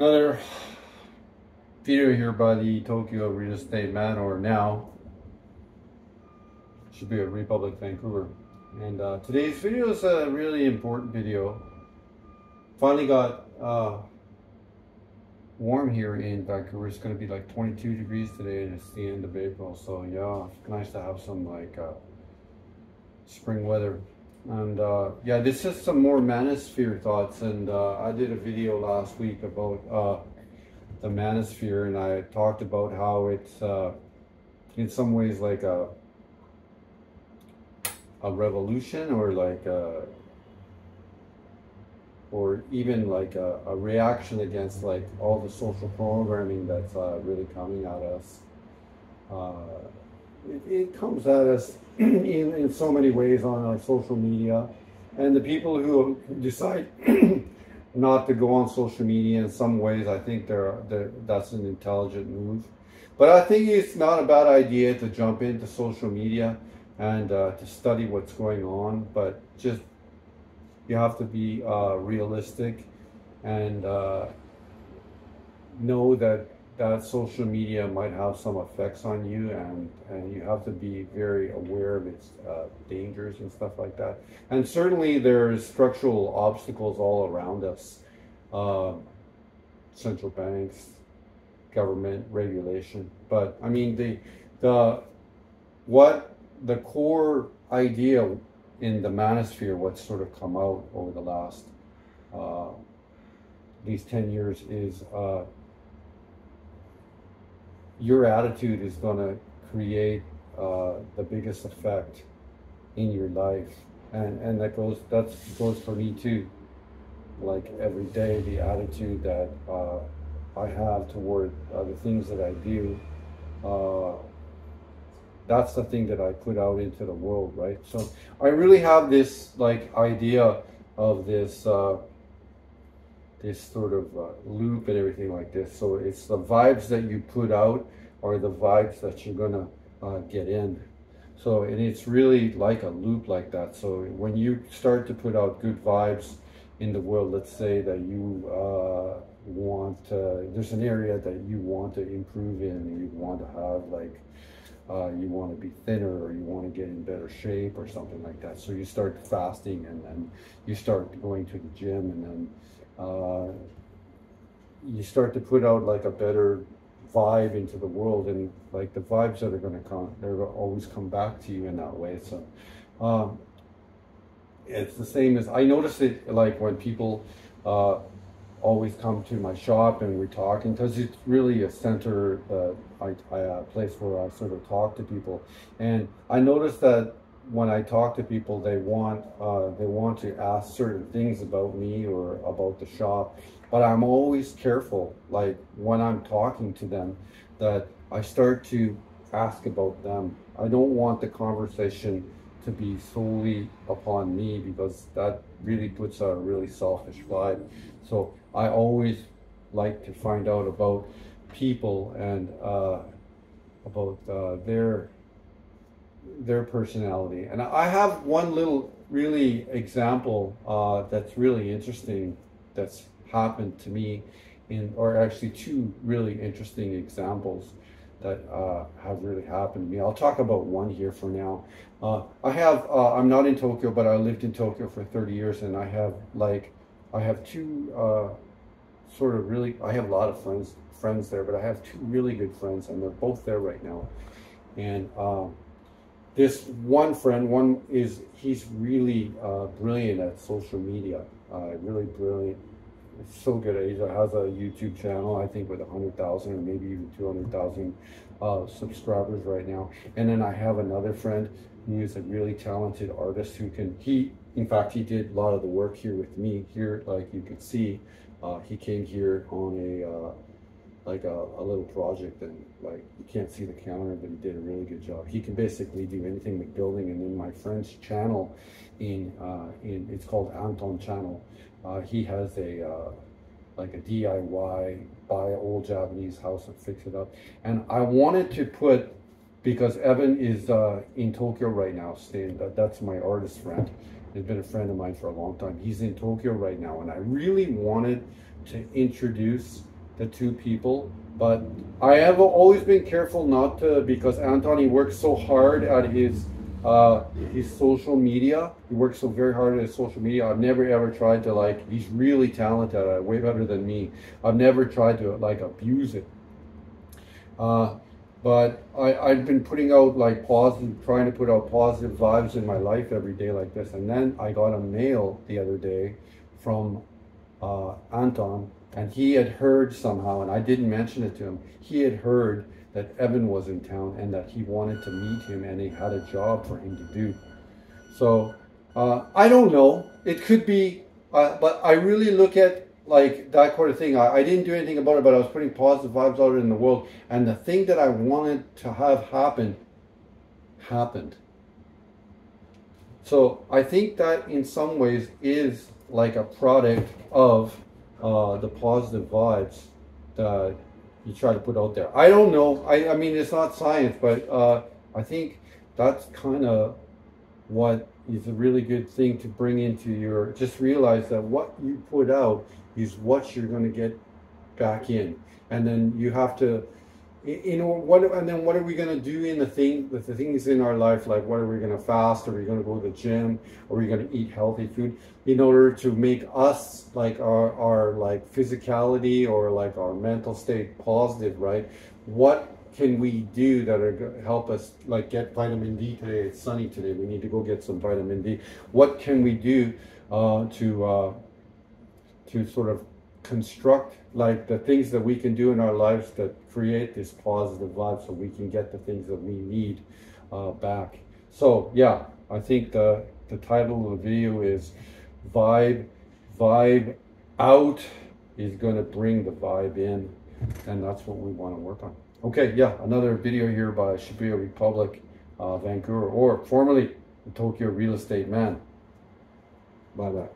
Another video here by the Tokyo real estate man, or now should be at Republic Vancouver. And today's video is a really important video. Finally got warm here in Vancouver. It's going to be like 22 degrees today, and it's the end of April. So yeah, it's nice to have some like spring weather. And yeah, this is some more MansSphere thoughts. And I did a video last week about the MansSphere, and I talked about how it's in some ways like a revolution, or like or even like a reaction against like all the social programming that's really coming at us. It comes at us in so many ways on our social media, and the people who decide not to go on social media, in some ways I think that's an intelligent move. But I think it's not a bad idea to jump into social media and to study what's going on, but just you have to be realistic and know that social media might have some effects on you, and you have to be very aware of its dangers and stuff like that. And certainly there's structural obstacles all around us, central banks, government regulation. But I mean, the core idea in the MansSphere, what's sort of come out over the last these 10 years is your attitude is going to create the biggest effect in your life, and that goes for me too. Like every day, the attitude that I have toward the things that I do, that's the thing that I put out into the world, right? So I really have this like idea of this this sort of loop and everything like this. So it's the vibes that you put out or the vibes that you're gonna get in. So, and it's really like a loop like that. So when you start to put out good vibes in the world, let's say that you there's an area that you want to improve in, and you want to have like you want to be thinner, or you want to get in better shape or something like that. So you start fasting, and then you start going to the gym, and then you start to put out like a better vibe into the world, and like the vibes that are going to come, they're going to always come back to you in that way. So it's the same as I notice it, like when people always come to my shop and we're talking, because it's really a center, place where I sort of talk to people. And I notice that when I talk to people, they want to ask certain things about me or about the shop, but I'm always careful, like when I'm talking to them, that I start to ask about them. I don't want the conversation to be solely upon me, because that really puts a really selfish vibe. So I always like to find out about people and about their personality. And I have one little really example that's really interesting that's happened to me, or actually two really interesting examples that have really happened to me. I'll talk about one here for now. I'm not in Tokyo, but I lived in Tokyo for 30 years, and I have two sort of really, I have a lot of friends there, but I have two really good friends, and they're both there right now. And this one friend, he's really brilliant at social media, really brilliant. It's so good. He has a YouTube channel, I think, with 100,000 or maybe even 200,000 subscribers right now. And then I have another friend who is a really talented artist who in fact, he did a lot of the work here with me. Here, like you can see, he came here on a little project, and like you can't see the counter, but he did a really good job. He can basically do anything with building. And in my friend's channel, it's called Anton channel. He has like a DIY, buy an old Japanese house and fix it up. And I wanted to put, because Evan is in Tokyo right now, that's my artist friend. He's been a friend of mine for a long time. He's in Tokyo right now, and I really wanted to introduce the two people. But I have always been careful not to, because Anton, he works so hard at his social media. He works so very hard at his social media. I've never ever tried to, like, he's really talented at it, way better than me. I've never tried to, like, abuse it. But I've been putting out, like, trying to put out positive vibes in my life every day like this. And then I got a mail the other day from Anton, and he had heard somehow, and I didn't mention it to him, he had heard that Evan was in town and that he wanted to meet him and he had a job for him to do. So I don't know, it could be, but I really look at, like, that kind of thing. I didn't do anything about it, but I was putting positive vibes out in the world, and the thing that I wanted to have happen happened. So I think that in some ways is like a product of the positive vibes that you try to put out there. I don't know. I mean, it's not science, but I think that's kind of what is a really good thing to bring into your, just realize that what you put out is what you're going to get back in. And then you have to, you know, what are we going to do in the things in our life? Like, what are we going to fast? Are we going to go to the gym? Are we going to eat healthy food in order to make us, like, our like physicality or like our mental state positive, right? What can we do that are going to help us, like, get vitamin D today? It's sunny today. We need to go get some vitamin D. What can we do to sort of construct, like, the things that we can do in our lives that create this positive vibe so we can get the things that we need back. So yeah, I think the title of the video is vibe out is going to bring the vibe in, and that's what we want to work on. Okay, yeah, another video here by Shibuya Republic, Vancouver, or formerly the Tokyo Real Estate Man. Bye bye.